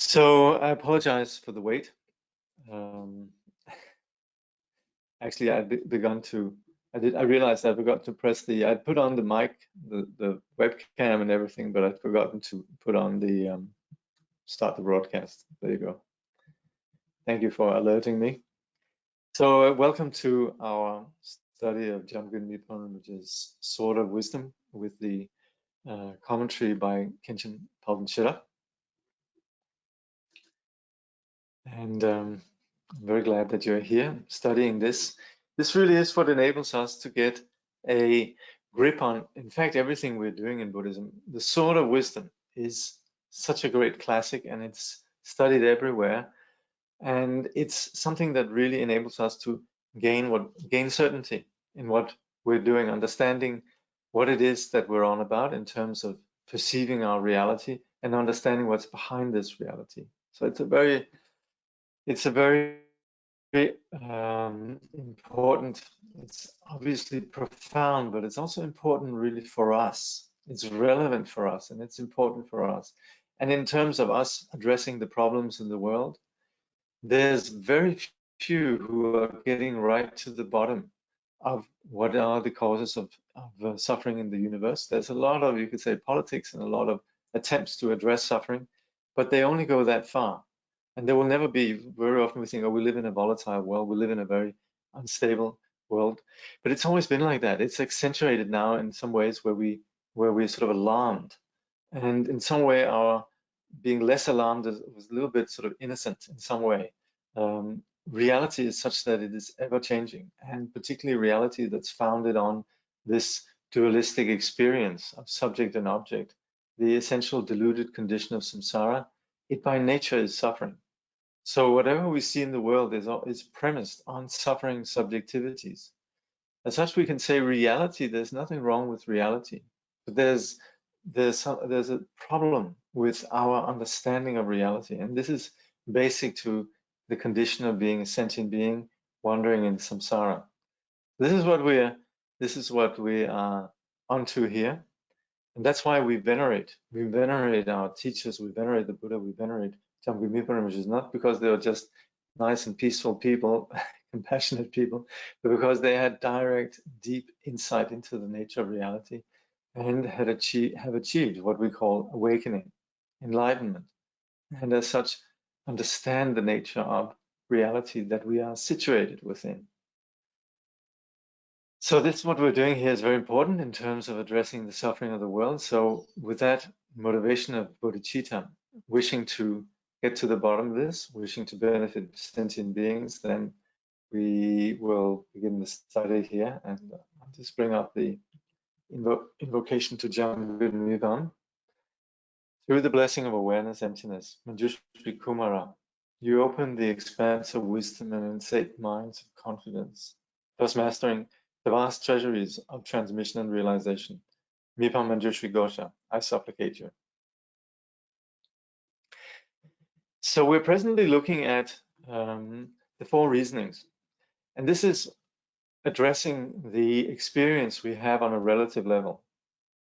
So I apologize for the wait. Actually, I realized I forgot to press I'd put on the mic, the webcam and everything, but I'd forgotten to put on the start the broadcast. There you go. Thank you for alerting me. So welcome to our study of Jakob Leschly, which is Sword of Wisdom, with the commentary by Khenchen Palden Chera. And I'm very glad that you're here studying this. This really is what enables us to get a grip on, in fact, everything we're doing in Buddhism. The Sword of Wisdom is such a great classic, and it's studied everywhere. And it's something that really enables us to gain certainty in what we're doing, understanding what it is that we're on about in terms of perceiving our reality and understanding what's behind this reality. So it's a very important, it's obviously profound, but it's also important really for us. It's relevant for us and it's important for us. And in terms of us addressing the problems in the world, there's very few who are getting right to the bottom of what are the causes of suffering in the universe. There's a lot of, you could say, politics and a lot of attempts to address suffering, but they only go that far. And there will never be, very often we think, oh, we live in a volatile world, we live in a very unstable world. But it's always been like that. It's accentuated now in some ways where we're sort of alarmed. And in some way, our being less alarmed was a little bit sort of innocent in some way. Reality is such that it is ever changing, and particularly reality that's founded on this dualistic experience of subject and object, the essential deluded condition of samsara. It by nature is suffering. So whatever we see in the world is premised on suffering subjectivities. As such, we can say reality, there's nothing wrong with reality, but there's a problem with our understanding of reality. And this is basic to the condition of being a sentient being wandering in samsara. This is what we are onto here. And that's why we venerate our teachers, we venerate the Buddha, we venerate Jakob Leschly, which is not because they were just nice and peaceful people, compassionate people, but because they had direct, deep insight into the nature of reality and have achieved what we call awakening, enlightenment, and as such understand the nature of reality that we are situated within. So this, what we're doing here, is very important in terms of addressing the suffering of the world. So with that motivation of bodhicitta, wishing to get to the bottom of this, wishing to benefit sentient beings, then we will begin the study here. And I'll just bring up the invocation to Jakob Leschly. Through the blessing of awareness, emptiness, Manjushri Kumara, you open the expanse of wisdom and insate minds of confidence, thus mastering the vast treasuries of transmission and realization. Mipham Manjushri Gosha, I supplicate you. So we're presently looking at the four reasonings, and this is addressing the experience we have on a relative level.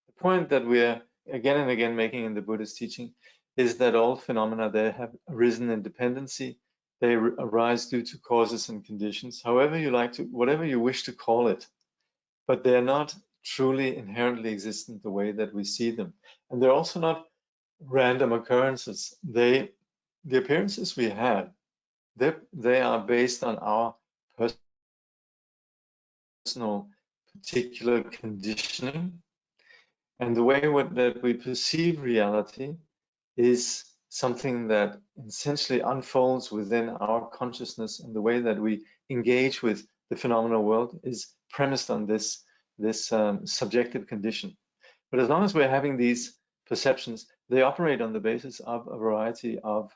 The point that we're again and again making in the Buddhist teaching is that all phenomena, they have arisen in dependency. They arise due to causes and conditions, however you like to, whatever you wish to call it, but they're not truly inherently existent the way that we see them. And they're also not random occurrences. The appearances we have, they are based on our personal particular conditioning. And the way that we perceive reality is something that essentially unfolds within our consciousness, and the way that we engage with the phenomenal world is premised on this subjective condition. But as long as we're having these perceptions, they operate on the basis of a variety of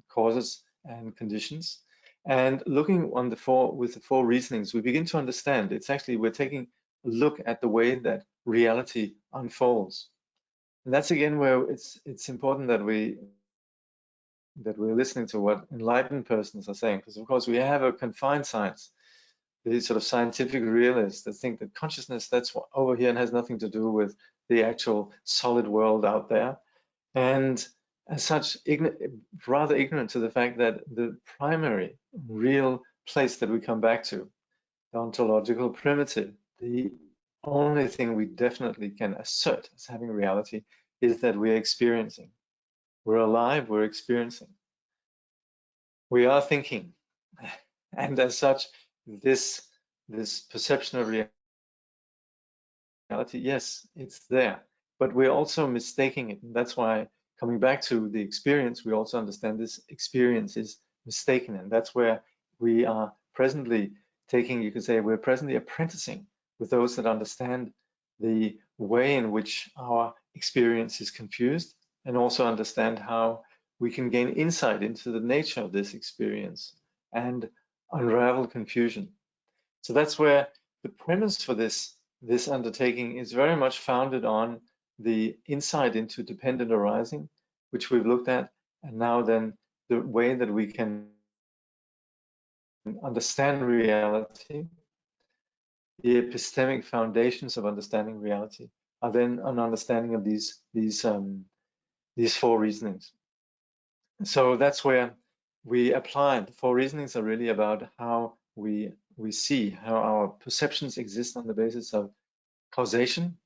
causes and conditions. And looking on with the four reasonings, we begin to understand. It's actually, we're taking a look at the way that reality unfolds. And that's again where it's important that we're listening to what enlightened persons are saying, because of course we have a confined science, these sort of scientific realists that think that consciousness, that's over here and has nothing to do with the actual solid world out there. And as such, rather ignorant to the fact that the primary, real place that we come back to, the ontological primitive, the only thing we definitely can assert as having reality is that we're experiencing. We're alive, we're experiencing. We are thinking. And as such, this perception of reality, yes, it's there, but we're also mistaking it. And that's why, coming back to the experience, we also understand this experience is mistaken. And that's where we are presently taking, you could say, we're presently apprenticing with those that understand the way in which our experience is confused, and also understand how we can gain insight into the nature of this experience and unravel confusion. So that's where the premise for this undertaking is very much founded on the insight into dependent arising, which we've looked at, and now then the way that we can understand reality. The epistemic foundations of understanding reality are then an understanding of these four reasonings. So that's where we apply. The four reasonings are really about how we see how our perceptions exist on the basis of causation,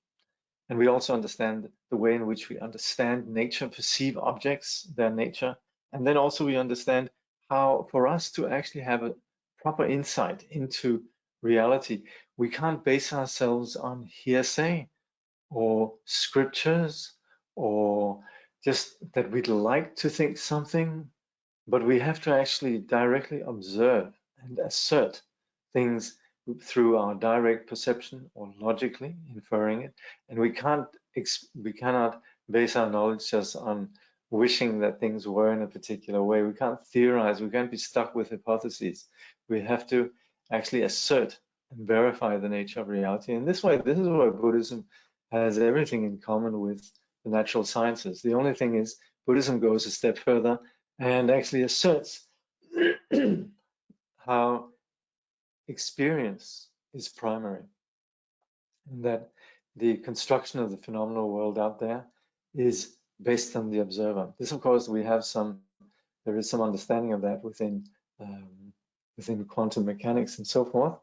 and we also understand the way in which we understand nature, perceive objects, their nature, and then also we understand how, for us to actually have a proper insight into reality, we can't base ourselves on hearsay or scriptures or just that we'd like to think something, but we have to actually directly observe and assert things through our direct perception or logically inferring it. And we cannot base our knowledge just on wishing that things were in a particular way. We can't theorize. We can't be stuck with hypotheses. We have to actually assert and verify the nature of reality. And this way, this is where Buddhism has everything in common with the natural sciences. The only thing is Buddhism goes a step further and actually asserts how experience is primary, and that the construction of the phenomenal world out there is based on the observer. This, of course, there is some understanding of that within quantum mechanics and so forth.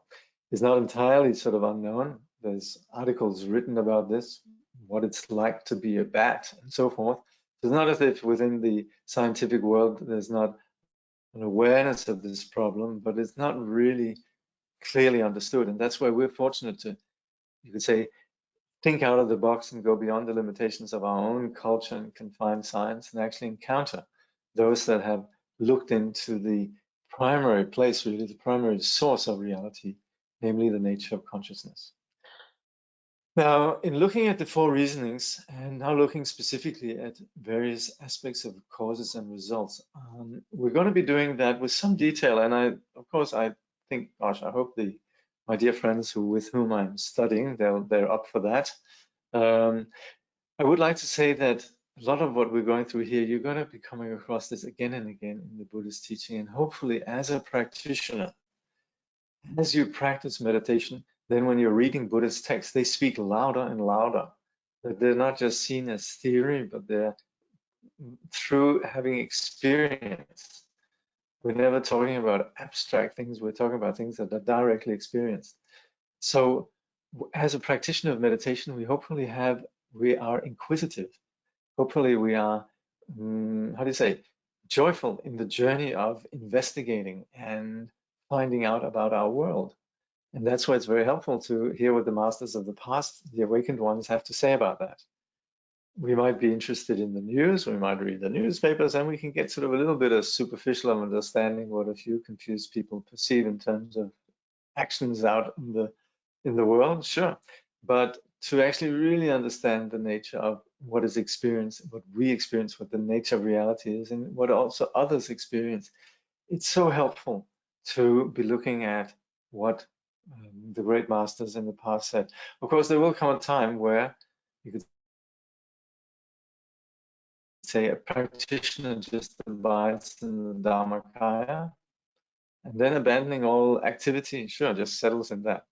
It's not entirely sort of unknown. There's articles written about this, what it's like to be a bat and so forth. So it's not as if within the scientific world there's not an awareness of this problem, but it's not really clearly understood. And that's why we're fortunate to, you could say, think out of the box and go beyond the limitations of our own culture and confined science and actually encounter those that have looked into the primary place, really the primary source of reality, namely the nature of consciousness. Now, in looking at the four reasonings and now looking specifically at various aspects of causes and results, we're going to be doing that with some detail. And I think, gosh, I hope my dear friends with whom I'm studying, they're up for that. I would like to say that a lot of what we're going through here, you're going to be coming across this again and again in the Buddhist teaching, and hopefully as a practitioner, as you practice meditation, then when you're reading Buddhist texts, they speak louder and louder. That they're not just seen as theory, but they're through having experience. We're never talking about abstract things, we're talking about things that are directly experienced. So as a practitioner of meditation, we are inquisitive. Hopefully we are, joyful in the journey of investigating and finding out about our world. And that's why it's very helpful to hear what the masters of the past, the awakened ones, have to say about that. We might be interested in the news, we might read the newspapers, and we can get sort of a little bit of superficial understanding what a few confused people perceive in terms of actions out in the world, sure. But to actually really understand the nature of what is experienced, what we experience, what the nature of reality is, and what also others experience, it's so helpful to be looking at what the great masters in the past said. Of course, there will come a time where you could say a practitioner just abides in the Dharmakaya, and then abandoning all activity, sure, just settles in that.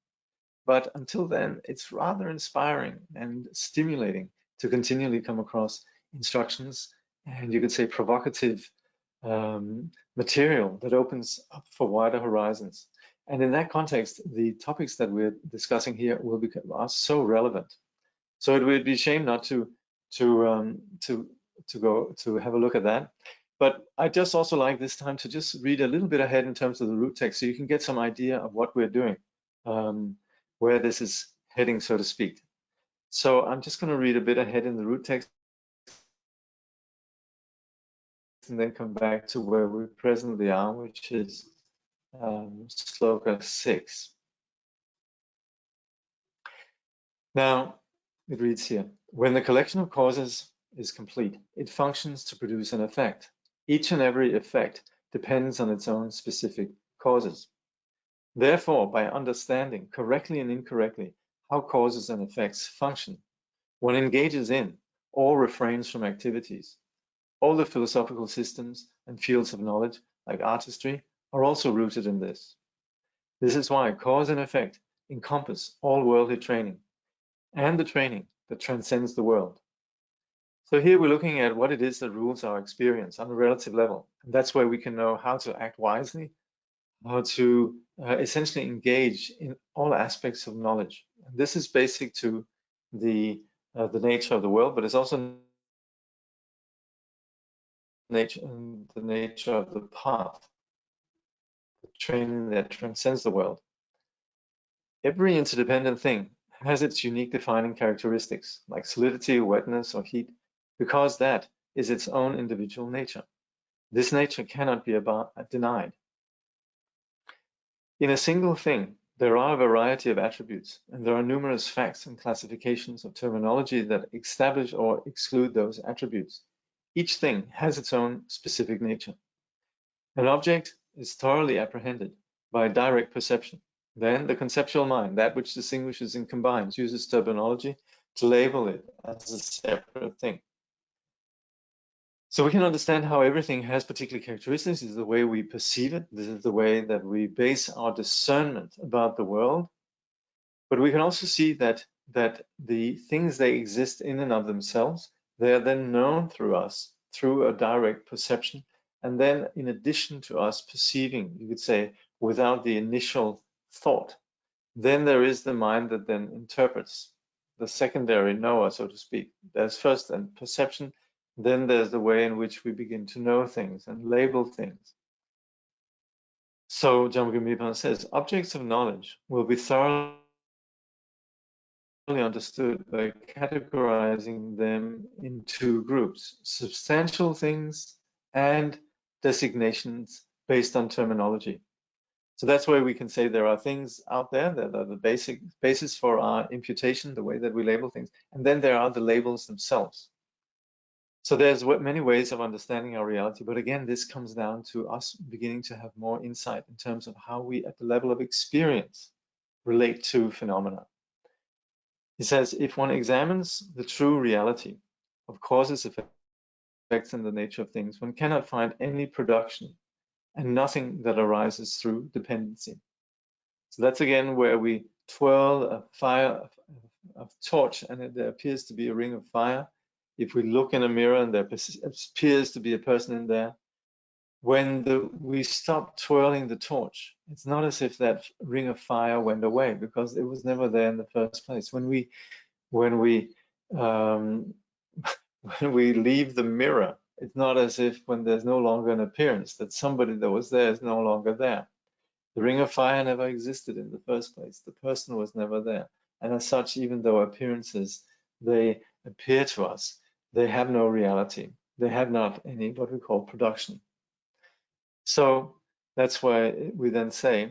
But until then, it's rather inspiring and stimulating to continually come across instructions and you could say provocative material that opens up for wider horizons. And in that context, the topics that we're discussing here are so relevant. So it would be a shame not to go to have a look at that. But I just also like this time to just read a little bit ahead in terms of the root text, so you can get some idea of what we're doing, where this is heading, so to speak. So I'm just going to read a bit ahead in the root text and then come back to where we presently are, which is sloka 6. Now, it reads here, when the collection of causes is complete, it functions to produce an effect. Each and every effect depends on its own specific causes. Therefore, by understanding correctly and incorrectly how causes and effects function, one engages in or refrains from activities. All the philosophical systems and fields of knowledge, like artistry, are also rooted in this. This is why cause and effect encompass all worldly training and the training that transcends the world. So here we're looking at what it is that rules our experience on a relative level. And that's where we can know how to act wisely, how to essentially engage in all aspects of knowledge. And this is basic to the nature of the world, but it's also the nature of the path, the training that transcends the world. Every interdependent thing has its unique defining characteristics, like solidity, wetness, or heat, because that is its own individual nature. This nature cannot be denied. In a single thing, there are a variety of attributes, and there are numerous facts and classifications of terminology that establish or exclude those attributes. Each thing has its own specific nature. An object is thoroughly apprehended by direct perception. Then the conceptual mind, that which distinguishes and combines, uses terminology to label it as a separate thing. So we can understand how everything has particular characteristics. This is the way we perceive it. This is the way that we base our discernment about the world. But we can also see that the things, they exist in and of themselves. They are then known through us, through a direct perception. And then in addition to us perceiving, you could say, without the initial thought, then there is the mind that then interprets, the secondary knower, so to speak. There's first a perception, then there's the way in which we begin to know things and label things. So Jakob Leschly says, objects of knowledge will be thoroughly understood by categorizing them in two groups, substantial things and designations based on terminology. So that's where we can say there are things out there that are the basic basis for our imputation, the way that we label things, and then there are the labels themselves. So there's many ways of understanding our reality, but again, this comes down to us beginning to have more insight in terms of how we, at the level of experience, relate to phenomena. He says, if one examines the true reality of causes, effects, and the nature of things, one cannot find any production and nothing that arises through dependency. So that's again where we twirl a torch and there appears to be a ring of fire. If we look in a mirror and there appears to be a person in there, when we stop twirling the torch, it's not as if that ring of fire went away, because it was never there in the first place. When we leave the mirror, it's not as if when there's no longer an appearance that somebody that was there is no longer there. The ring of fire never existed in the first place. The person was never there. And as such, even though appearances, they appear to us, they have no reality. They have not any what we call production. So that's why we then say,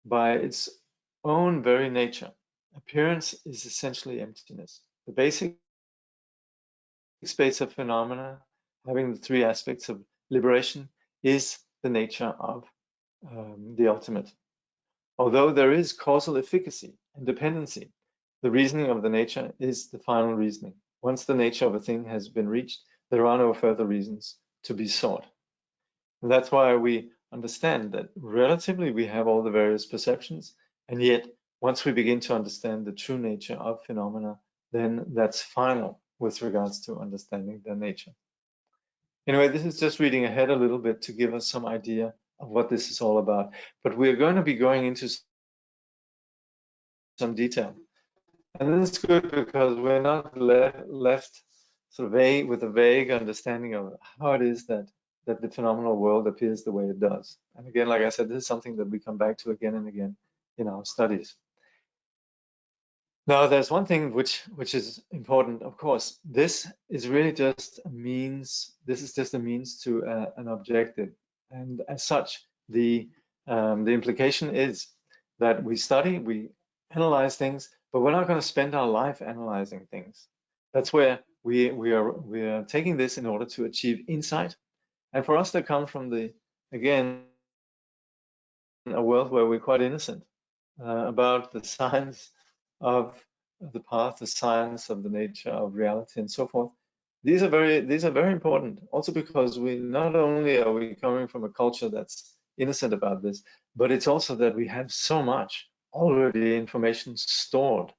by its own very nature, appearance is essentially emptiness. The basic space of phenomena, having the three aspects of liberation, is the nature of the ultimate. Although there is causal efficacy and dependency, the reasoning of the nature is the final reasoning. Once the nature of a thing has been reached, there are no further reasons to be sought. And that's why we understand that relatively we have all the various perceptions, and yet once we begin to understand the true nature of phenomena, then that's final with regards to understanding their nature. Anyway, this is just reading ahead a little bit to give us some idea of what this is all about. But we're going to be going into some detail. And this is good because we're not left sort of vague, with a vague understanding of how it is that the phenomenal world appears the way it does. And again, like I said, this is something that we come back to again and again in our studies. Now, there's one thing which is important, of course. This is really just a means. This is just a means to an objective, and as such, the implication is that we study, we analyze things, but we're not going to spend our life analyzing things. That's where we are taking this in order to achieve insight, and for us to come from again a world where we're quite innocent about the science of the path, the science of the nature of reality, and so forth. These are very important. Also because we not only are we coming from a culture that's innocent about this, but it's also that we have so much already information stored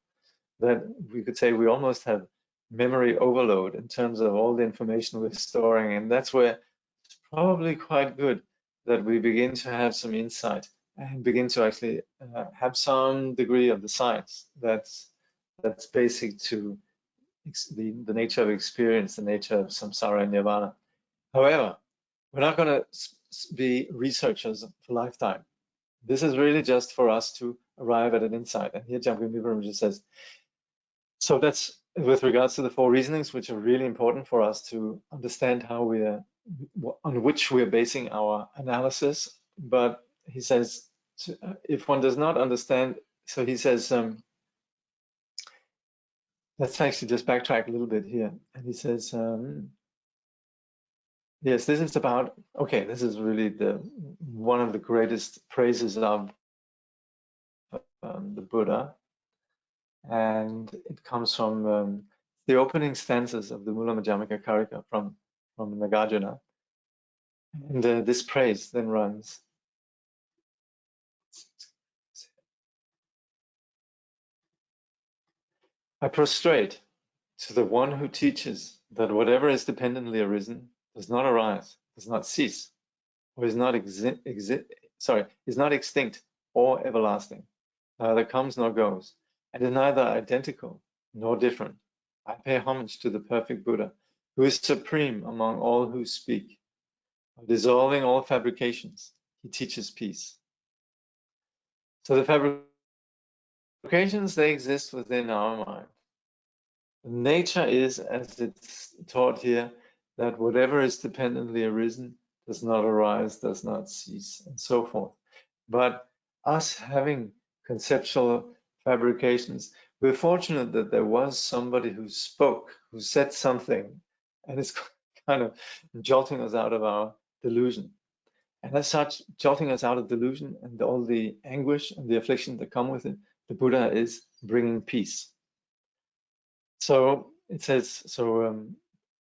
that we could say we almost have memory overload in terms of all the information we're storing, and that's where it's probably quite good that we begin to have some insight and begin to actually have some degree of the science that's basic to the nature of experience, the nature of samsara and nirvana. However, we're not going to be researchers for lifetime. This is really just for us to arrive at an insight. And here Jakob Leschly just says, so that's with regards to the four reasonings, which are really important for us to understand how on which we're basing our analysis. But he says, if one does not understand, so he says, let's actually just backtrack a little bit here. And he says, yes, this is about, okay, this is really one of the greatest praises of the Buddha. And it comes from the opening stanzas of the Mula Madhyamaka Karika from Nagarjuna. And this praise then runs. I prostrate to the one who teaches that whatever is dependently arisen does not arise, does not cease, or is not extinct or everlasting, neither comes nor goes, and is neither identical nor different. I pay homage to the perfect Buddha, who is supreme among all who speak. By dissolving all fabrications, he teaches peace. So the fabrications, they exist within our mind. Nature is, as it's taught here, that whatever is dependently arisen does not arise, does not cease, and so forth. But us having conceptual fabrications, we're fortunate that there was somebody who spoke, who said something, and it's kind of jolting us out of our delusion. And as such, jolting us out of delusion and all the anguish and the affliction that come with it, the Buddha is bringing peace. So it says,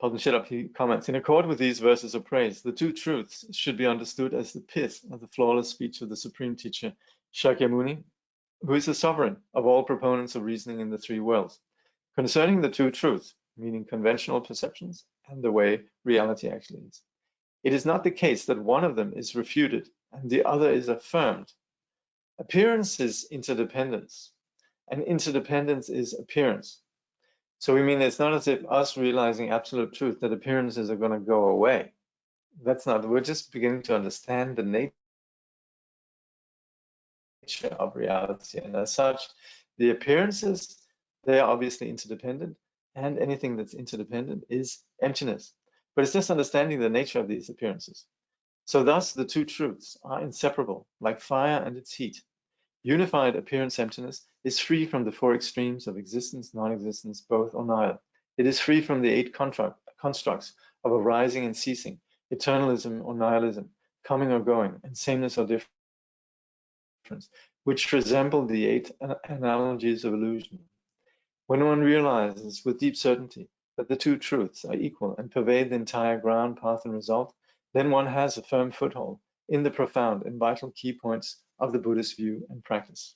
Padma he comments, in accord with these verses of praise, the two truths should be understood as the pith of the flawless speech of the supreme teacher, Shakyamuni, who is the sovereign of all proponents of reasoning in the three worlds, concerning the two truths, meaning conventional perceptions and the way reality actually is. It is not the case that one of them is refuted and the other is affirmed. Appearance is interdependence, and interdependence is appearance. So we mean it's not as if us realizing absolute truth that appearances are going to go away. That's not, we're just beginning to understand the nature of reality. And as such, the appearances, they are obviously interdependent, and anything that's interdependent is emptiness. But it's just understanding the nature of these appearances. So thus, the two truths are inseparable, like fire and its heat. Unified appearance emptiness is free from the four extremes of existence, non-existence, both or neither. It is free from the eight constructs of arising and ceasing, eternalism or nihilism, coming or going, and sameness or difference, which resemble the eight analogies of illusion. When one realizes with deep certainty that the two truths are equal and pervade the entire ground, path, and result, then one has a firm foothold in the profound and vital key points of the Buddhist view and practice.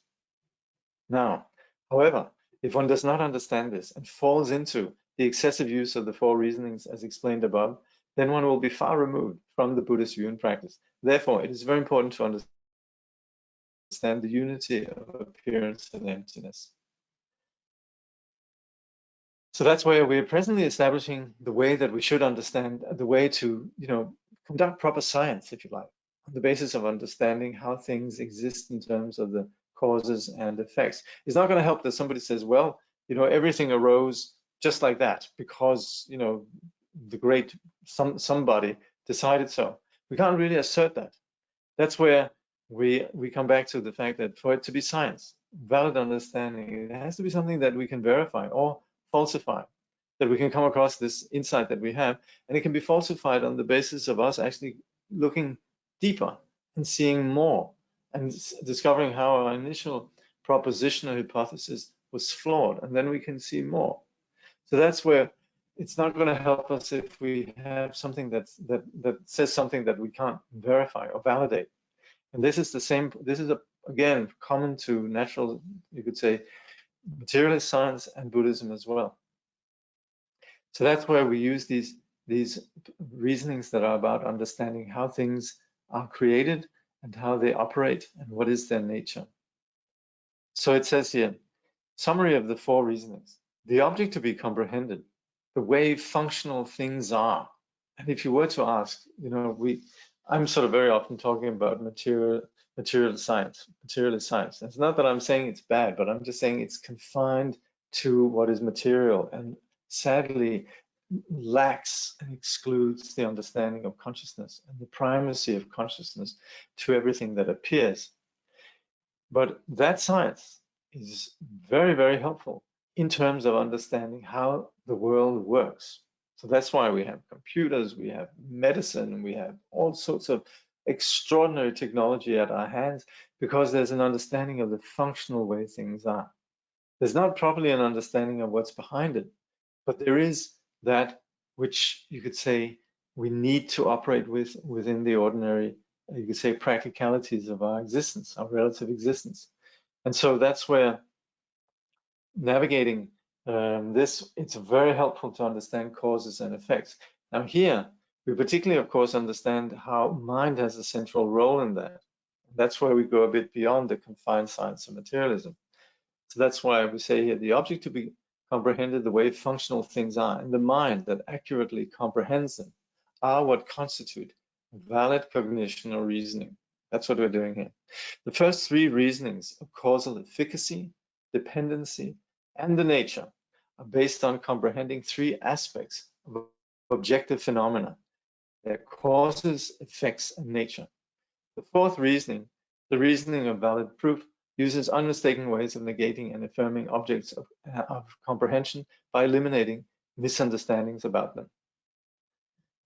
Now, however, if one does not understand this and falls into the excessive use of the four reasonings as explained above, then one will be far removed from the Buddhist view and practice. Therefore, it is very important to understand the unity of appearance and emptiness. So that's where we're presently establishing the way that we should understand, the way to, conduct proper science, if you like, on the basis of understanding how things exist in terms of the causes and effects. It's not going to help that somebody says, well, everything arose just like that because, the great somebody decided so. We can't really assert that. That's where we come back to the fact that for it to be science, valid understanding, it has to be something that we can verify or falsify, that we can come across this insight that we have, and it can be falsified on the basis of us actually looking deeper and seeing more and discovering how our initial proposition or hypothesis was flawed, and then we can see more. So that's where it's not going to help us if we have something that says something that we can't verify or validate. And this is the same, this is again common to natural, you could say, materialist science and Buddhism as well. So that's where we use these reasonings that are about understanding how things are created and how they operate and what is their nature. So it says here, summary of the 4 reasonings. The object to be comprehended, the way functional things are. And if you were to ask, I'm sort of very often talking about material science, materialist science. It's not that I'm saying it's bad, but I'm just saying it's confined to what is material and sadly lacks and excludes the understanding of consciousness and the primacy of consciousness to everything that appears. But that science is very, very helpful in terms of understanding how the world works. So that's why we have computers, we have medicine, we have all sorts of extraordinary technology at our hands, because there's an understanding of the functional way things are. There's not properly an understanding of what's behind it, but there is that which you could say we need to operate within the ordinary, you could say, practicalities of our existence, our relative existence. And so that's where navigating this, it's very helpful to understand causes and effects. Now here, we particularly, of course, understand how mind has a central role in that. That's where we go a bit beyond the confined science of materialism. So that's why we say here, the object to be comprehended, the way functional things are, and the mind that accurately comprehends them are what constitute valid cognition or reasoning. That's what we're doing here. The first 3 reasonings of causal efficacy, dependency, and the nature are based on comprehending 3 aspects of objective phenomena: their causes, effects, and nature. The 4th reasoning, the reasoning of valid proof, uses unmistaken ways of negating and affirming objects of comprehension by eliminating misunderstandings about them.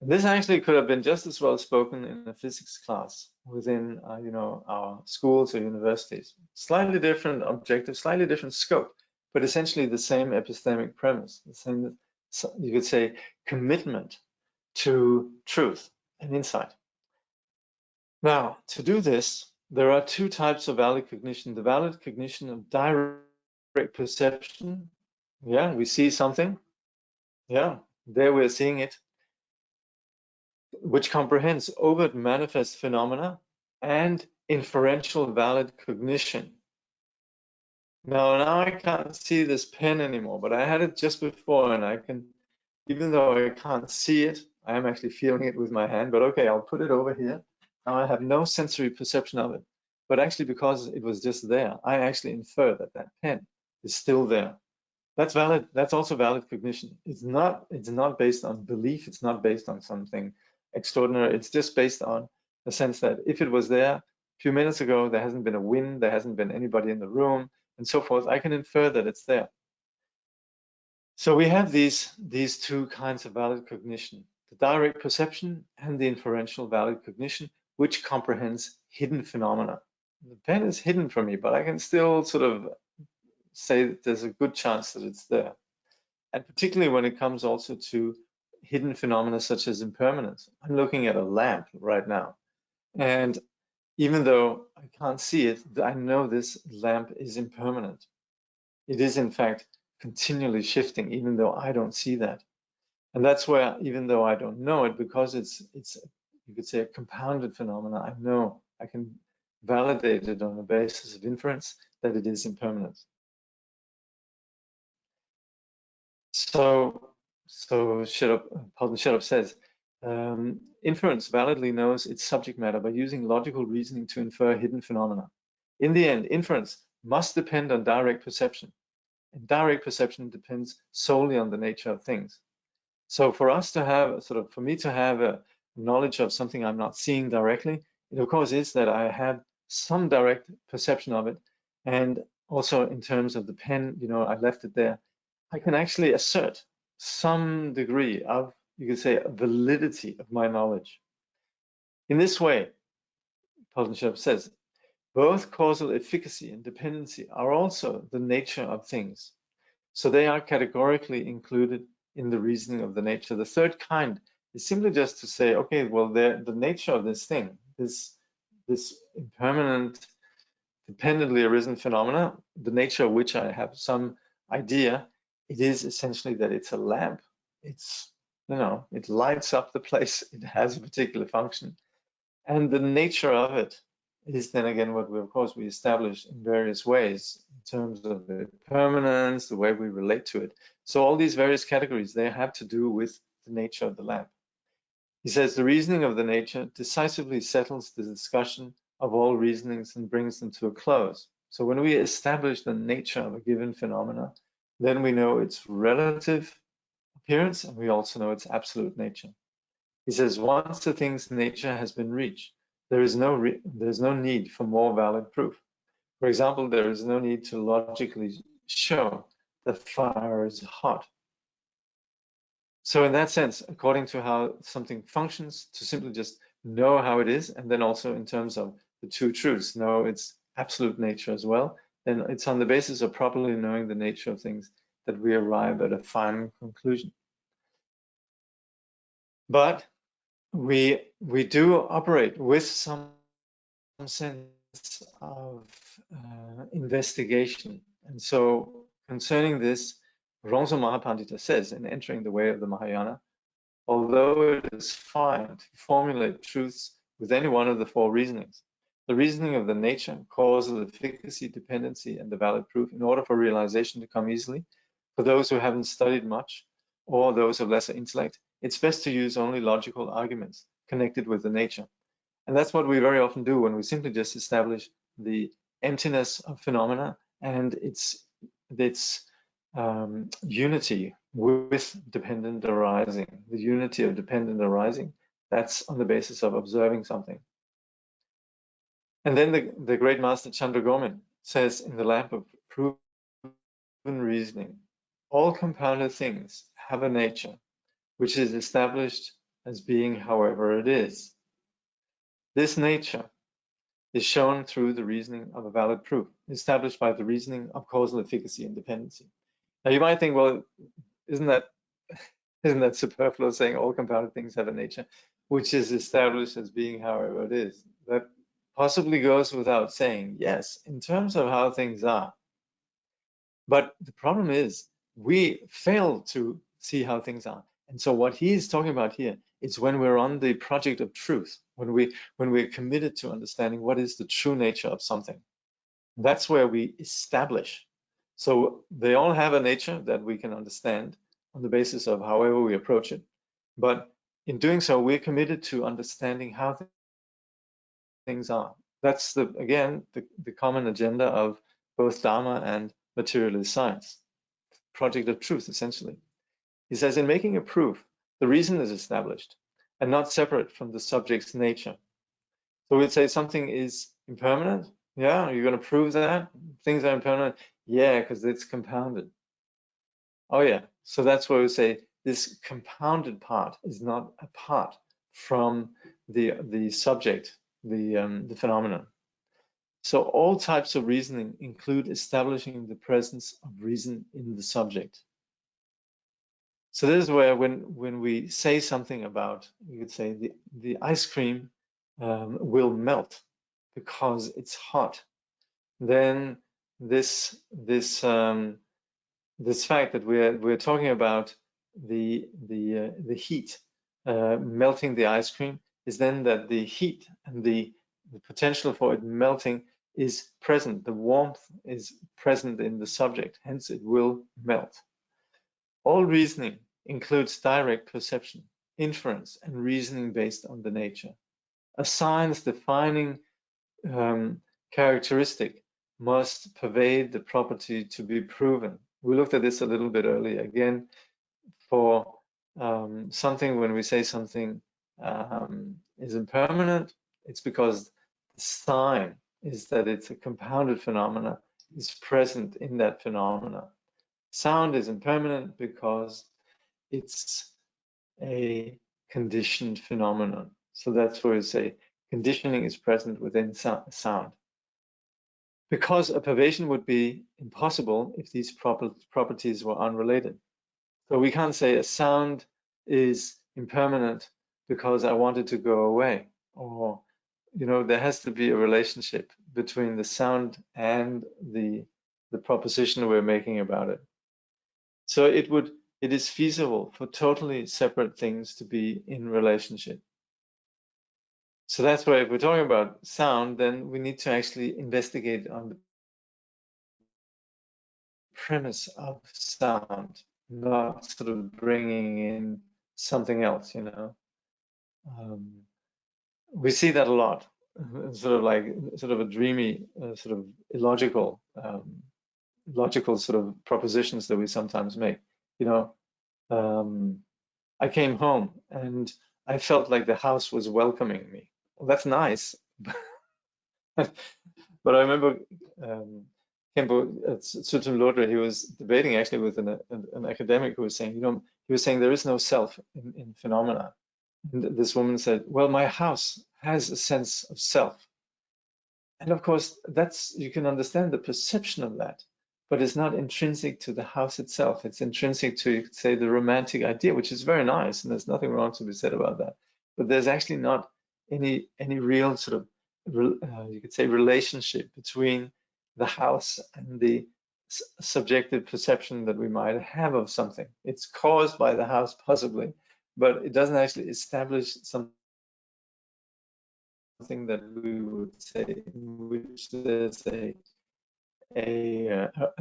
And this actually could have been just as well spoken in a physics class within, our schools or universities. Slightly different objective, slightly different scope, but essentially the same epistemic premise, the same, you could say, commitment to truth and insight. Now, to do this, there are 2 types of valid cognition. The valid cognition of direct perception. Yeah, we see something. Yeah, there we're seeing it, which comprehends overt manifest phenomena and inferential valid cognition. Now I can't see this pen anymore, but I had it just before, and I can, even though I can't see it, I am actually feeling it with my hand, but okay, I'll put it over here. Now I have no sensory perception of it, but actually because it was just there, I actually infer that that pen is still there. That's valid. That's also valid cognition. It's not based on belief. It's not based on something extraordinary. It's just based on the sense that if it was there a few minutes ago, there hasn't been a wind, there hasn't been anybody in the room, and so forth, I can infer that it's there. So we have these 2 kinds of valid cognition: the direct perception and the inferential valid cognition, which comprehends hidden phenomena. The pen is hidden from me, but I can still sort of say that there's a good chance that it's there. And particularly when it comes also to hidden phenomena such as impermanence. I'm looking at a lamp right now, and even though I can't see it, I know this lamp is impermanent. It is in fact continually shifting, even though I don't see that. And that's where, even though I don't know it, because it's you could say a compounded phenomena, I know I can validate it on the basis of inference that it is impermanent. So Sheldon says, inference validly knows its subject matter by using logical reasoning to infer hidden phenomena. In the end, inference must depend on direct perception, and direct perception depends solely on the nature of things. So for us to have, for me to have a knowledge of something I'm not seeing directly, it of course is that I have some direct perception of it. And also in terms of the pen, I left it there. I can actually assert some degree of, you could say, validity of my knowledge. In this way, Paul says, both causal efficacy and dependency are also the nature of things. So they are categorically included in the reasoning of the nature. The third kind is simply just to say, okay, well, the nature of this thing, this impermanent, dependently arisen phenomena, the nature of which I have some idea, it is essentially that it's a lamp. It's, it lights up the place. It has a particular function. And the nature of it is then again what we establish in various ways in terms of the permanence, the way we relate to it. So all these various categories, they have to do with the nature of the lamp. He says the reasoning of the nature decisively settles the discussion of all reasonings and brings them to a close. So when we establish the nature of a given phenomena, then we know its relative appearance and we also know its absolute nature. He says once a thing's nature has been reached, there's no need for more valid proof. For example, there is no need to logically show that fire is hot. So in that sense, according to how something functions, to simply just know how it is, and then also in terms of the two truths, know its absolute nature as well, then it's on the basis of properly knowing the nature of things that we arrive at a final conclusion. But we do operate with some sense of investigation. And so concerning this, Rongso Mahapandita says in Entering the Way of the Mahayana, although it is fine to formulate truths with any one of the four reasonings, the reasoning of the nature, causal efficacy, dependency, and the valid proof, in order for realization to come easily, for those who haven't studied much or those of lesser intellect, it's best to use only logical arguments connected with the nature. And that's what we very often do when we simply just establish the emptiness of phenomena and its unity with dependent arising. The unity of dependent arising, that's on the basis of observing something. And then the great master Chandra Gomin says in the Lamp of Proven Reasoning, all compounded things have a nature which is established as being however it is. This nature is shown through the reasoning of a valid proof, established by the reasoning of causal efficacy and dependency. Now you might think, well, isn't that superfluous, saying all compounded things have a nature which is established as being however it is? That possibly goes without saying, yes, in terms of how things are. But the problem is we fail to see how things are. And so what he's talking about here is when we're on the project of truth, when we're committed to understanding what is the true nature of something. That's where we establish. So they all have a nature that we can understand on the basis of however we approach it. But in doing so, we're committed to understanding how things are. That's again the common agenda of both Dharma and materialist science. Project of truth, essentially. He says, in making a proof, the reason is established and not separate from the subject's nature. So we'd say something is impermanent. Yeah, you're going to prove that? Things are impermanent. Yeah, because it's compounded. Oh yeah, so that's where we say this compounded part is not apart from the subject, the phenomenon. So all types of reasoning include establishing the presence of reason in the subject. So this is where when we say something about, you could say the ice cream will melt because it's hot, then this fact that we're talking about heat melting the ice cream is then that the heat and the potential for it melting is present. The warmth is present in the subject, hence it will melt. All reasoning includes direct perception, inference, and reasoning based on the nature. A science defining characteristic must pervade the property to be proven. We looked at this a little bit earlier. Again, for something, when we say something is impermanent, it's because the sign is that it's a compounded phenomena is present in that phenomena. Sound is impermanent because it's a conditioned phenomenon. So that's where we say conditioning is present within sound. Because a pervasion would be impossible if these properties were unrelated. So we can't say a sound is impermanent because I want it to go away, or there has to be a relationship between the sound and the proposition we're making about it. So it is feasible for totally separate things to be in relationship. So that's why if we're talking about sound, then we need to actually investigate on the premise of sound, not sort of bringing in something else, we see that a lot, sort of a dreamy, sort of illogical, logical sort of propositions that we sometimes make. I came home and I felt like the house was welcoming me. Well, that's nice. But I remember Kempo Tsutum Lodre, he was debating actually with an academic who was saying, he was saying there is no self in phenomena. And this woman said, well, my house has a sense of self. And of course, you can understand the perception of that, but it's not intrinsic to the house itself. It's intrinsic to, say, the romantic idea, which is very nice, and there's nothing wrong to be said about that. But there's actually not any real sort of, you could say, relationship between the house and the subjective perception that we might have of something. It's caused by the house, possibly, but it doesn't actually establish something that we would say in which there's an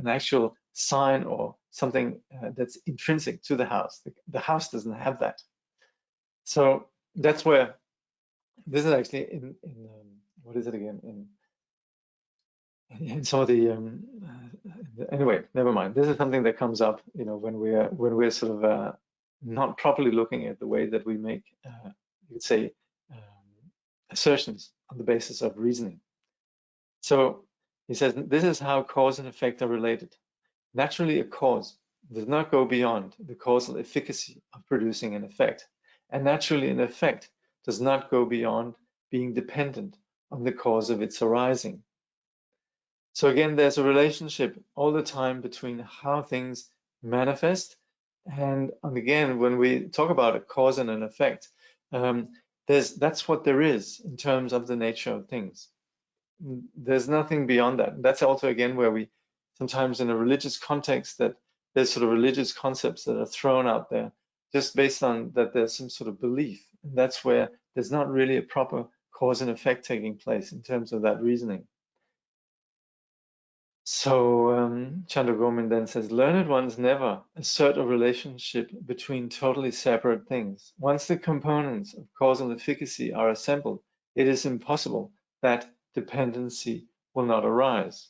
actual sign or something that's intrinsic to the house. The house doesn't have that. So that's where this is actually in what is it again, in some of the anyway, never mind. This is something that comes up, when we're sort of not properly looking at the way that we make, you could say, assertions on the basis of reasoning. So he says, this is how cause and effect are related. Naturally, a cause does not go beyond the causal efficacy of producing an effect. And naturally, an effect does not go beyond being dependent on the cause of its arising. So again, there's a relationship all the time between how things manifest. And again, when we talk about a cause and an effect, that's what there is in terms of the nature of things. There's nothing beyond that. That's also, again, where we sometimes in a religious context, that there's sort of religious concepts that are thrown out there just based on that there's some sort of belief. And that's where there's not really a proper cause and effect taking place in terms of that reasoning. So Chandra Gomin then says, learned ones never assert a relationship between totally separate things. Once the components of causal efficacy are assembled, it is impossible that dependency will not arise.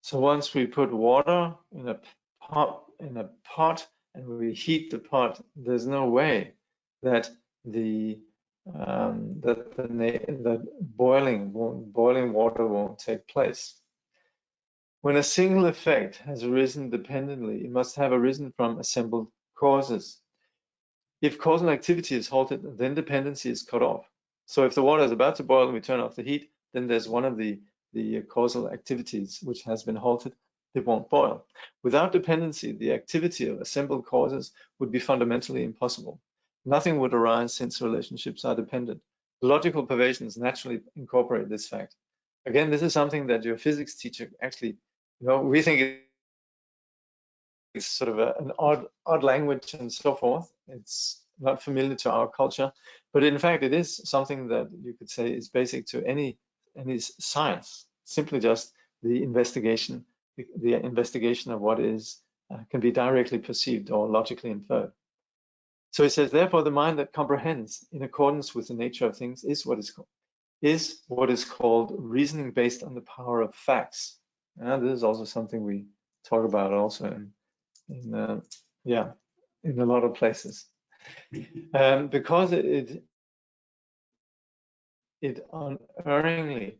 So once we put water in a pot and we heat the pot, there's no way that boiling water won't take place. When a single effect has arisen dependently, it must have arisen from assembled causes. If causal activity is halted, then dependency is cut off. So if the water is about to boil and we turn off the heat, then there's one of the causal activities which has been halted. It won't boil. Without dependency, the activity of assembled causes would be fundamentally impossible. Nothing would arise since relationships are dependent. Logical pervasions naturally incorporate this fact. Again, this is something that your physics teacher actually, we think sort of an odd language and so forth. It's not familiar to our culture, but in fact, it is something that you could say is basic to any science. Simply just the investigation of what is can be directly perceived or logically inferred. So he says, therefore, the mind that comprehends in accordance with the nature of things is what is called reasoning based on the power of facts. This is also something we talk about also in a lot of places, because it unerringly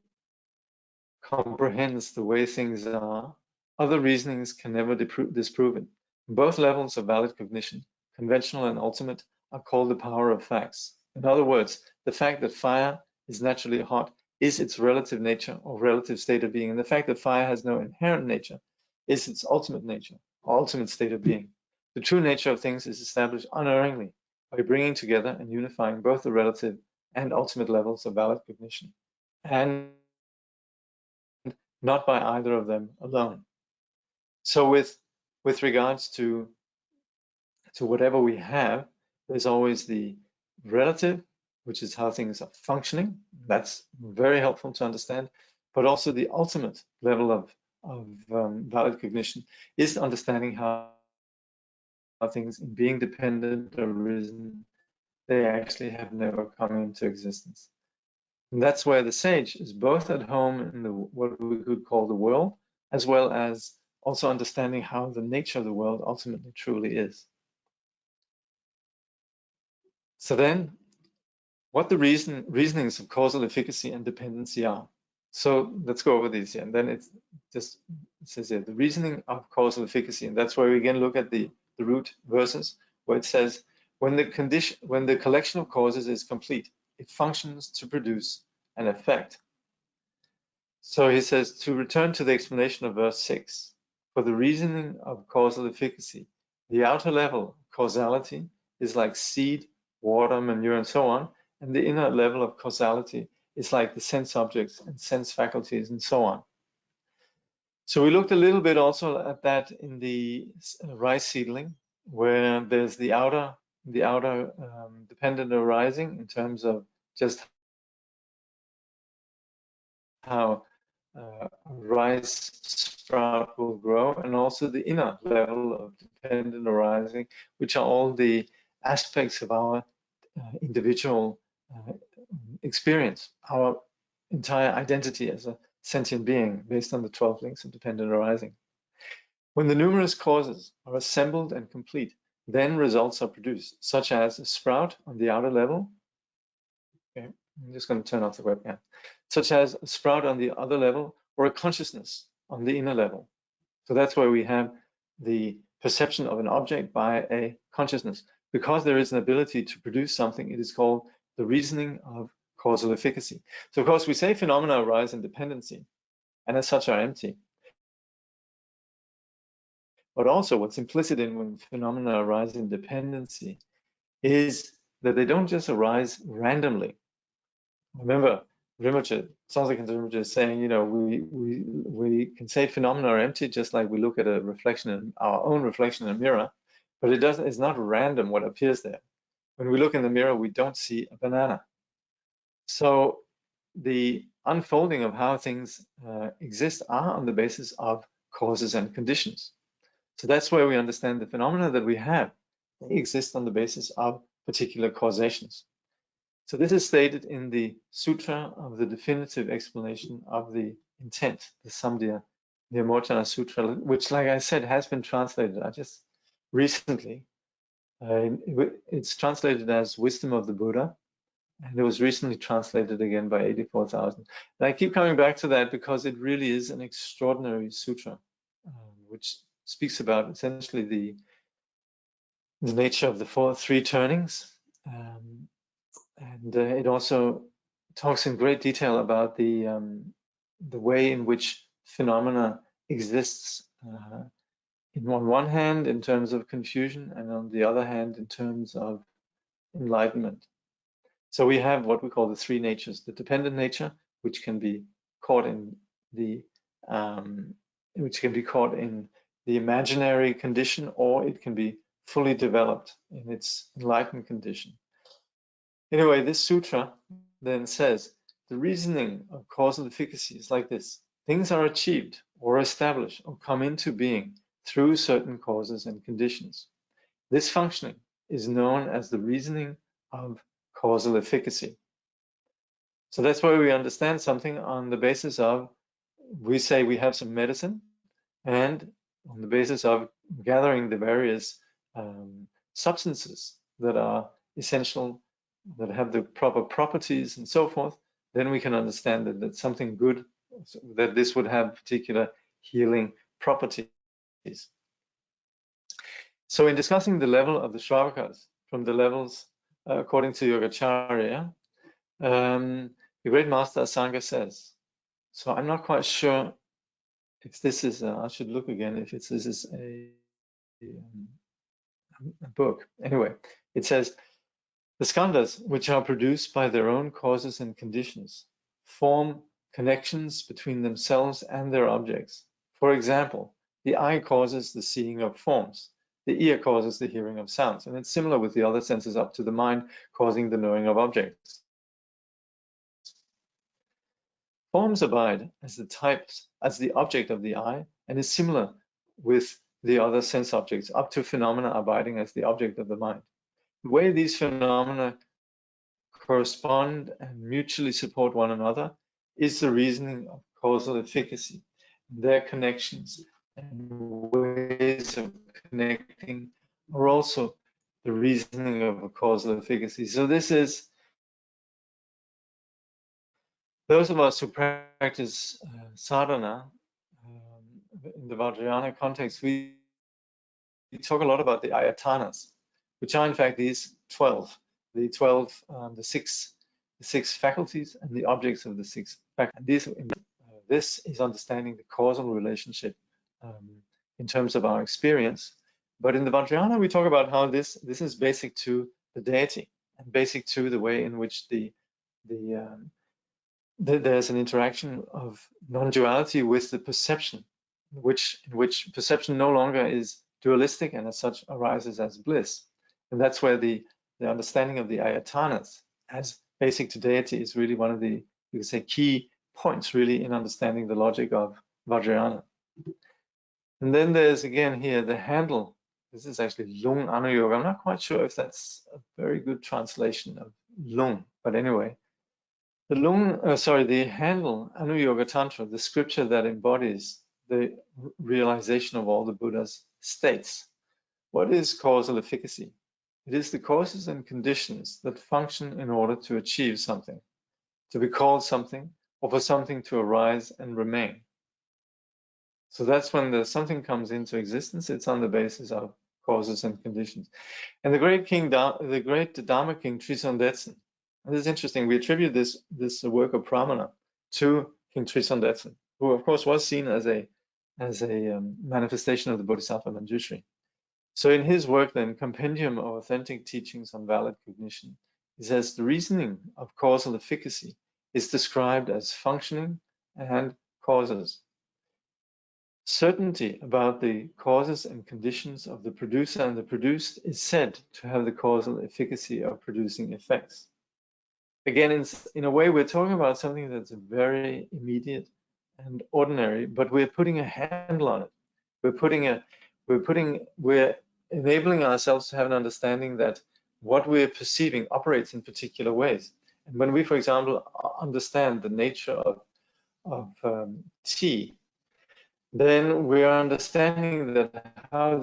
comprehends the way things are. Other reasonings can never disprove it. Both levels of valid cognition, conventional and ultimate, are called the power of facts. In other words, the fact that fire is naturally hot is its relative nature or relative state of being, and the fact that fire has no inherent nature is its ultimate nature or ultimate state of being. The true nature of things is established unerringly by bringing together and unifying both the relative and ultimate levels of valid cognition, and not by either of them alone. So with regards to whatever we have, there's always the relative, which is how things are functioning. That's very helpful to understand. But also the ultimate level of valid cognition is understanding how things, in being dependent or arisen, they actually have never come into existence. And that's where the sage is both at home in what we could call the world, as well as also understanding how the nature of the world ultimately truly is. So then, what the reasonings of causal efficacy and dependency are. So let's go over these here. And then it says here, the reasoning of causal efficacy. And that's where we again look at the root verses, where it says, when the collection of causes is complete, it functions to produce an effect. So he says, to return to the explanation of verse 6, for the reasoning of causal efficacy, the outer level, causality, is like seed, water, manure, and so on, and the inner level of causality is like the sense objects and sense faculties and so on. So we looked a little bit also at that in the rice seedling, where there's the outer dependent arising in terms of just how a rice sprout will grow, and also the inner level of dependent arising, which are all the aspects of our individual experience, our entire identity as a sentient being based on the 12 links of dependent arising. When the numerous causes are assembled and complete, then results are produced, such as a sprout on the outer level. Okay, I'm just going to turn off the webcam. Such as a sprout on the other level, or a consciousness on the inner level. So that's where we have the perception of an object by a consciousness. Because there is an ability to produce something, it is called the reasoning of causal efficacy. So of course we say phenomena arise in dependency, and as such are empty. But also what's implicit in when phenomena arise in dependency is that they don't just arise randomly. Remember, Rinpoche, Rinpoche is saying, you know, we can say phenomena are empty just like we look at a reflection in our own reflection in a mirror, but it's not random what appears there. When we look in the mirror, we don't see a banana. So the unfolding of how things exist are on the basis of causes and conditions. So that's where we understand the phenomena that we have. They exist on the basis of particular causations. So this is stated in the Sutra of the definitive explanation of the intent, the Samdhya Nirmochana Sutra, which, like I said, has been translated. I just recently, it's translated as Wisdom of the Buddha, and it was recently translated again by 84,000. And I keep coming back to that because it really is an extraordinary sutra, which speaks about essentially the nature of the three turnings. And it also talks in great detail about the way in which phenomena exists on one hand in terms of confusion, and on the other hand in terms of enlightenment. So we have what we call the three natures: the dependent nature, which can be caught in the imaginary condition, or it can be fully developed in its enlightened condition. Anyway, this sutra then says the reasoning of causal efficacy is like this. Things are achieved or established or come into being through certain causes and conditions. This functioning is known as the reasoning of causal efficacy. So that's why we understand something on the basis of, we say we have some medicine, and on the basis of gathering the various substances that are essential, that have the proper properties and so forth, then we can understand that that's something good, that this would have particular healing properties. So in discussing the level of the Shravakas from the levels according to Yogacarya, the great master Asanga says, so I'm not quite sure if this is, I should look again if this is a book. Anyway, it says, the skandhas, which are produced by their own causes and conditions, form connections between themselves and their objects. For example, the eye causes the seeing of forms, the ear causes the hearing of sounds, and it's similar with the other senses up to the mind causing the knowing of objects. Forms abide as the types, as the object of the eye, and is similar with the other sense objects up to phenomena abiding as the object of the mind. The way these phenomena correspond and mutually support one another is the reasoning of causal efficacy. Their connections and ways of connecting are also the reasoning of a causal efficacy. So this is, those of us who practice sadhana in the Vajrayana context, we talk a lot about the ayatanas, which are in fact these 12, the six faculties and the objects of the six faculties. This is understanding the causal relationship in terms of our experience. But in the Vajrayana, we talk about how this is basic to the deity and basic to the way in which there's an interaction of non-duality with the perception, in which perception no longer is dualistic and as such arises as bliss. And that's where the understanding of the ayatanas as basic to deity is really one of the, you could say, key points really in understanding the logic of Vajrayana. And then there's again here the handle. This is actually Lung Anuyoga. I'm not quite sure if that's a very good translation of Lung, but anyway. The handle Anuyoga Tantra, the scripture that embodies the realization of all the Buddha's states. What is causal efficacy? It is the causes and conditions that function in order to achieve something, to be called something, or for something to arise and remain. So that's when the something comes into existence. It's on the basis of causes and conditions. And the great Dharma king Tristan Detsen. And this is interesting. We attribute this work of Pramana to King Tristan Detsen, who of course was seen as a manifestation of the Bodhisattva Manjushri. So in his work then, Compendium of Authentic Teachings on Valid Cognition, he says the reasoning of causal efficacy is described as functioning and causes. Certainty about the causes and conditions of the producer and the produced is said to have the causal efficacy of producing effects. Again, in a way, we're talking about something that's very immediate and ordinary, but we're putting a handle on it. We're enabling ourselves to have an understanding that what we're perceiving operates in particular ways. And when we, for example, understand the nature of tea, then we are understanding that how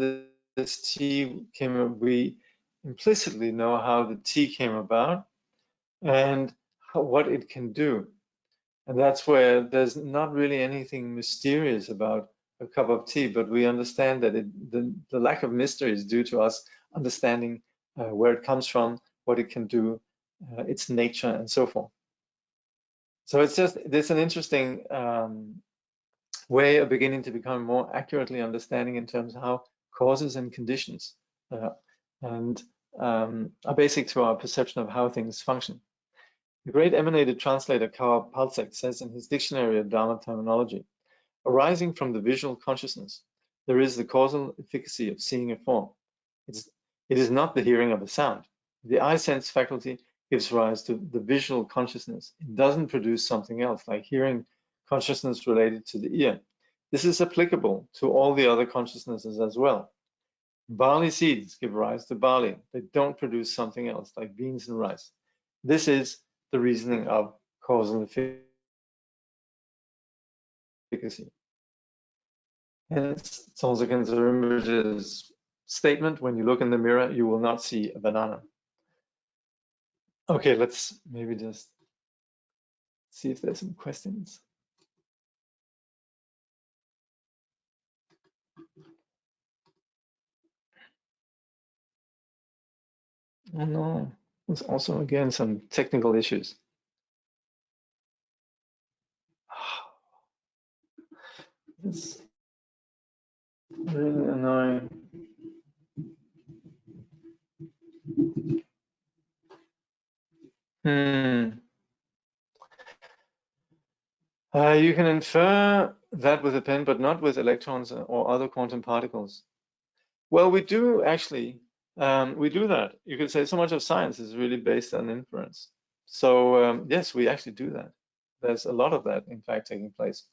this tea came, we implicitly know how the tea came about and what it can do. And that's where there's not really anything mysterious about a cup of tea, but we understand that the lack of mystery is due to us understanding where it comes from, what it can do, its nature, and so forth. So there's an interesting way of beginning to become more accurately understanding in terms of how causes and conditions are basic to our perception of how things function. The great emanated translator Karl Palzek says in his Dictionary of Dharma Terminology, arising from the visual consciousness, there is the causal efficacy of seeing a form. It is not the hearing of a sound. The eye sense faculty gives rise to the visual consciousness. It doesn't produce something else, like hearing consciousness related to the ear. This is applicable to all the other consciousnesses as well. Barley seeds give rise to barley. They don't produce something else, like beans and rice. This is the reasoning of causal efficacy. Hence, Solzhenitsyn Rinpoche's statement, when you look in the mirror, you will not see a banana. Okay, let's maybe just see if there's some questions. Oh no, there's also again some technical issues. It's really annoying. You can infer that with a pen, but not with electrons or other quantum particles. Well, we do actually, we do that. You could say so much of science is really based on inference. So yes, we actually do that. There's a lot of that, in fact, taking place.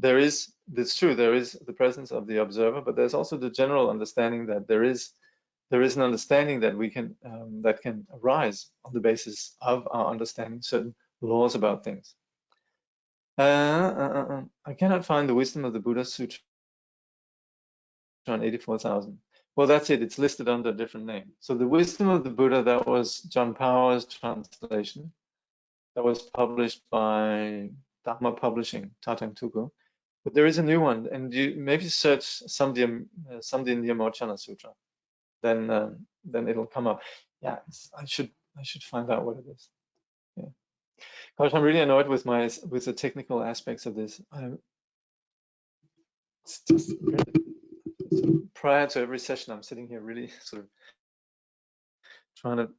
It's true, there is the presence of the observer, but there's also the general understanding that there is an understanding that we can that can arise on the basis of our understanding certain laws about things. I cannot find the wisdom of the Buddha Sutra on 84,000. Well, that's it. It's listed under a different name. So the wisdom of the Buddha, that was John Power's translation. That was published by Dharma Publishing, Tatang Tuku. But there is a new one, and you maybe search Samdhya Mochana Sutra. Then it'll come up. Yeah, I should find out what it is. Yeah. Gosh, I'm really annoyed with the technical aspects of this. It's just really, prior to every session, I'm sitting here really sort of trying to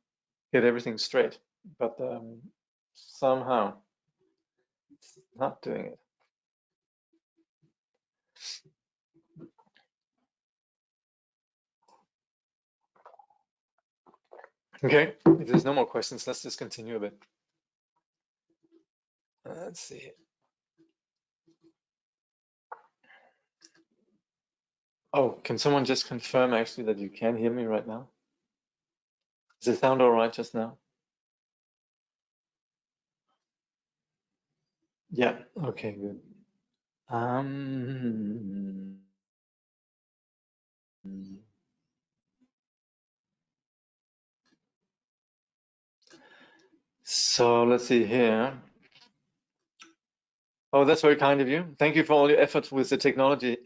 get everything straight, but somehow it's not doing it. Okay, if there's no more questions, let's just continue a bit. Let's see. Oh, can someone just confirm actually that you can hear me right now? Does it sound all right just now? Yeah, okay, good. So let's see here. Oh, that's very kind of you. Thank you for all your efforts with the technology.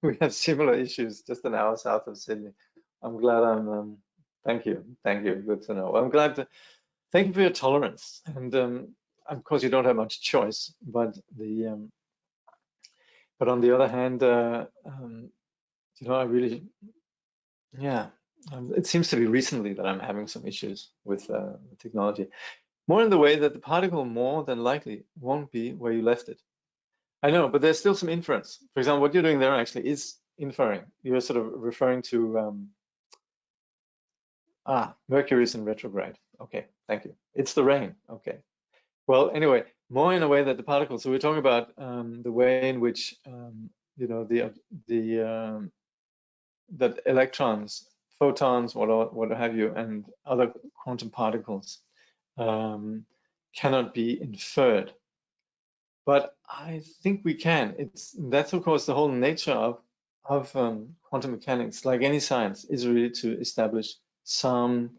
We have similar issues just an hour south of Sydney. I'm glad I'm, thank you. Good to know. I'm glad to, thank you for your tolerance. And of course you don't have much choice, but but on the other hand, you know, I really, yeah, it seems to be recently that I'm having some issues with technology. More in the way that the particle more than likely won't be where you left it. I know, but there's still some inference. For example, what you're doing there actually is inferring. You're sort of referring to, Mercury is in retrograde. Okay, thank you. It's the rain. Okay. Well, anyway, more in a way that the particles. So we're talking about the way in which, you know, that electrons, photons, what have you, and other quantum particles cannot be inferred. But I think we can. That's of course the whole nature of quantum mechanics, like any science, is really to establish some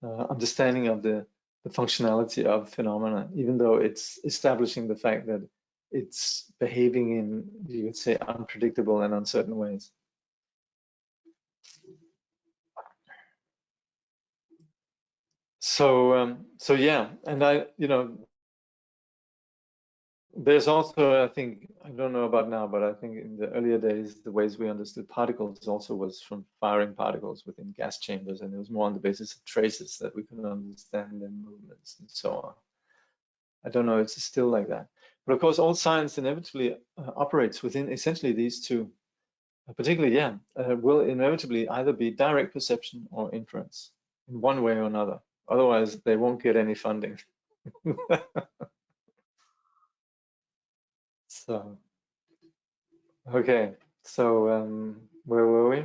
understanding of the functionality of phenomena, even though it's establishing the fact that it's behaving in, you could say, unpredictable and uncertain ways. So yeah, and you know, there's also, I think, I don't know about now, but I think in the earlier days, the ways we understood particles also was from firing particles within gas chambers, and it was more on the basis of traces that we could understand their movements and so on. I don't know if it's still like that. But of course, all science inevitably operates within essentially these two particularly, will inevitably either be direct perception or inference in one way or another. Otherwise, they won't get any funding. So, okay. So, where were we?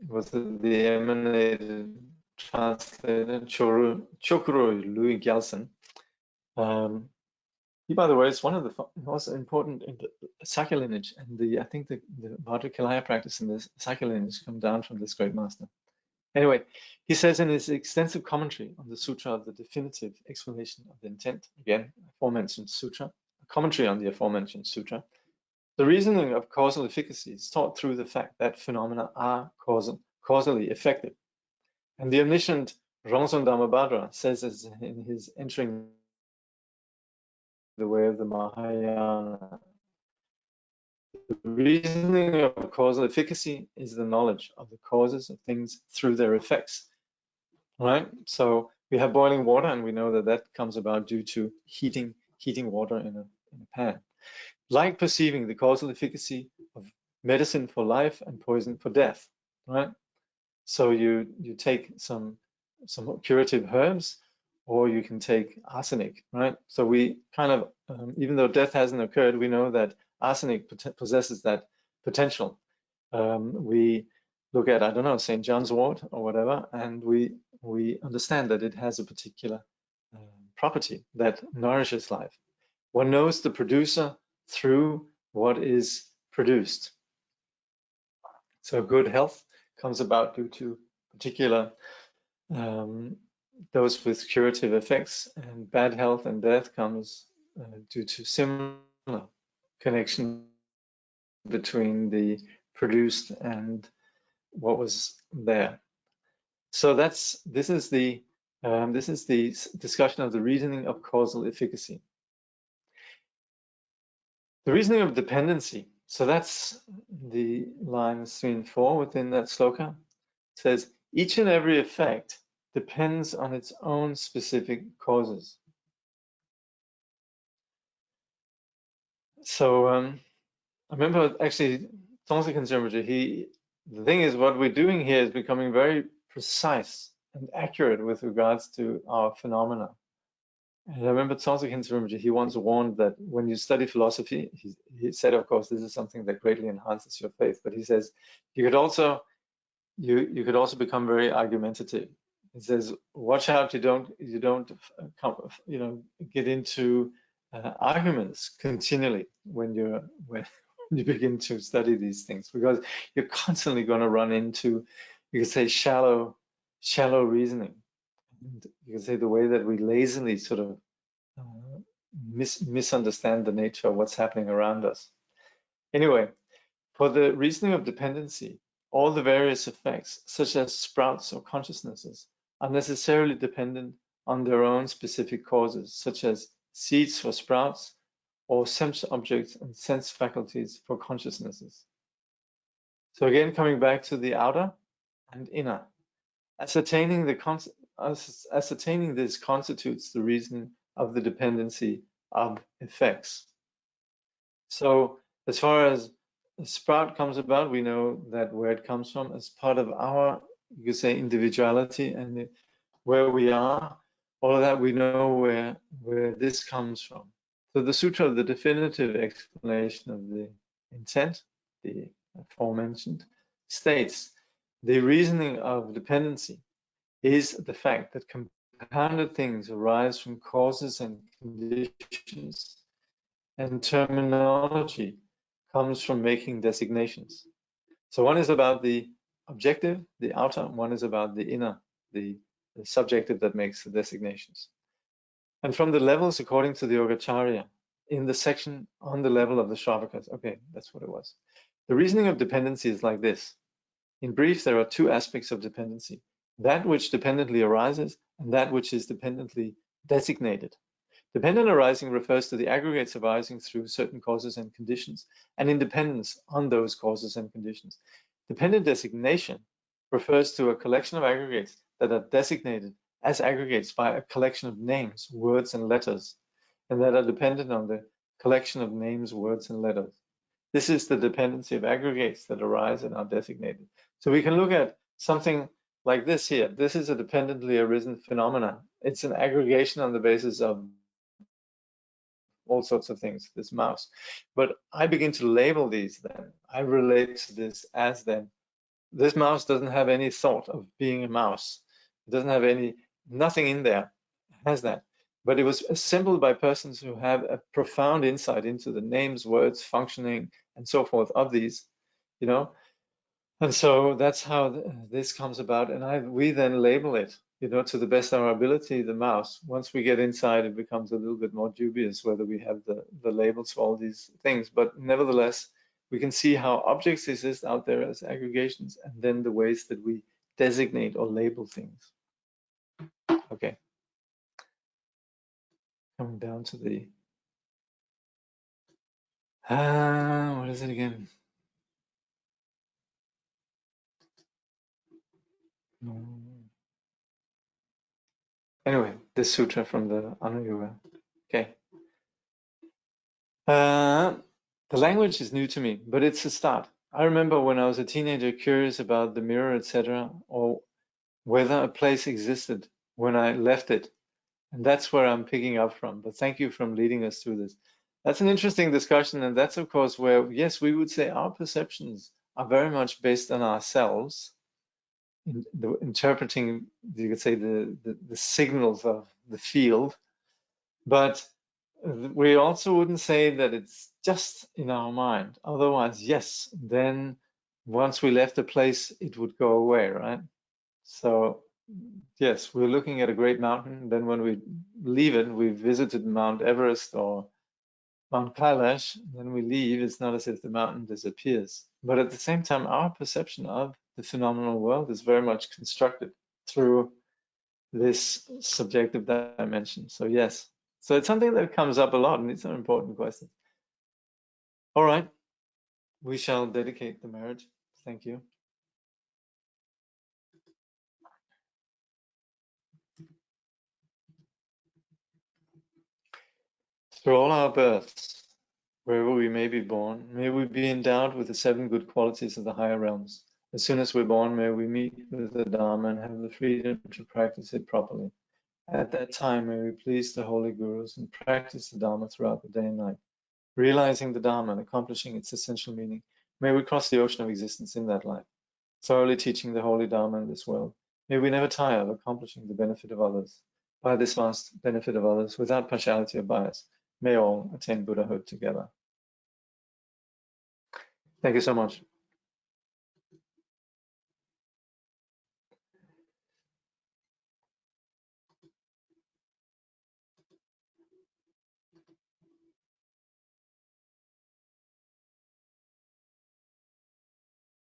Was it the emanated translator Chokro Louis Gelson? He, by the way, is one of the most important in the Sakya lineage, and I think the Vajrayana practice and the Sakya lineage come down from this great master. Anyway, he says in his extensive commentary on the Sutra of the definitive explanation of the intent, again, aforementioned sutra, a commentary on the aforementioned sutra, the reasoning of causal efficacy is taught through the fact that phenomena are causally effective. And the omniscient Ronson Dhammapadra says as in his Entering the Way of the Mahayana, the reasoning of causal efficacy is the knowledge of the causes of things through their effects. Right? So we have boiling water, and we know that that comes about due to heating water in a pan. Like perceiving the causal efficacy of medicine for life and poison for death, right? So you take some curative herbs, or you can take arsenic, right? So we kind of, even though death hasn't occurred, we know that arsenic possesses that potential. We look at, I don't know, St. John's wort or whatever, and we understand that it has a particular property that nourishes life. One knows the producer through what is produced. So good health comes about due to particular those with curative effects, and bad health and death comes due to similar connection between the produced and what was there. So this is the discussion of the reasoning of causal efficacy. The reasoning of dependency. So that's the lines 3 and 4 within that sloka. It says each and every effect depends on its own specific causes. So I remember actually Tongsi Rinpoche, the thing is, what we're doing here is becoming very precise and accurate with regards to our phenomena. And I remember Tongsi Rinpoche, he once warned that when you study philosophy, he said, of course, this is something that greatly enhances your faith, but he says you could also become very argumentative. He says, watch out you don't get into arguments continually when you begin to study these things, because you're constantly going to run into, you could say, shallow reasoning. And you can say the way that we lazily sort of misunderstand the nature of what's happening around us. Anyway, for the reasoning of dependency, all the various effects, such as sprouts or consciousnesses, are necessarily dependent on their own specific causes, such as seeds for sprouts or sense objects and sense faculties for consciousnesses. So again, coming back to the outer and inner, ascertaining this constitutes the reasoning of the dependency of effects. So as far as a sprout comes about, we know that where it comes from as part of our, you could say, individuality and where we are, all of that, we know where this comes from. So the Sutra of the definitive explanation of the intent, the aforementioned, states the reasoning of dependency is the fact that compounded things arise from causes and conditions, and terminology comes from making designations. So one is about the objective, the outer, one is about the inner, the subjective that makes the designations. And from the levels, according to the Yogacarya, in the section on the level of the Shravakas, okay, that's what it was. The reasoning of dependency is like this. In brief, there are two aspects of dependency: that which dependently arises and that which is dependently designated. Dependent arising refers to the aggregates arising through certain causes and conditions, and independence on those causes and conditions. Dependent designation refers to a collection of aggregates that are designated as aggregates by a collection of names, words, and letters, and that are dependent on the collection of names, words, and letters. This is the dependency of aggregates that arise and are designated. So we can look at something like this here. This is a dependently arisen phenomenon. It's an aggregation on the basis of all sorts of things, this mouse. But I begin to label these then. I relate to this as then. This mouse doesn't have any thought of being a mouse. It doesn't have nothing in there has that. But it was assembled by persons who have a profound insight into the names, words, functioning, and so forth of these, you know. And so that's how this comes about. And we then label it, you know, to the best of our ability, the mouse. Once we get inside, it becomes a little bit more dubious whether we have the labels for all these things. But nevertheless, we can see how objects exist out there as aggregations, and then the ways that we designate or label things. Okay. Coming down to the, what is it again? Anyway, this sutra from the Anuyuga. Okay. The language is new to me, but it's a start. I remember when I was a teenager, curious about the mirror, etc., or whether a place existed when I left it. And that's where I'm picking up from. But thank you for leading us through this. That's an interesting discussion. And that's, of course, where, yes, we would say our perceptions are very much based on ourselves, interpreting, you could say, the signals of the field. But we also wouldn't say that it's just in our mind. Otherwise, yes, then once we left a place, it would go away, right? So yes, we're looking at a great mountain. Then when we leave it, we visited Mount Everest or Mount Kailash. Then we leave, it's not as if the mountain disappears. But at the same time, our perception of the phenomenal world is very much constructed through this subjective dimension. So yes, so it's something that comes up a lot, and it's an important question. All right, we shall dedicate the marriage. Thank you. Through all our births, wherever we may be born, may we be endowed with the 7 good qualities of the higher realms. As soon as we're born, may we meet with the Dharma and have the freedom to practice it properly. At that time, may we please the holy gurus and practice the Dharma throughout the day and night. Realizing the Dharma and accomplishing its essential meaning, may we cross the ocean of existence in that life, thoroughly teaching the holy Dharma in this world. May we never tire of accomplishing the benefit of others. By this vast benefit of others, without partiality or bias, may all attain Buddhahood together. Thank you so much.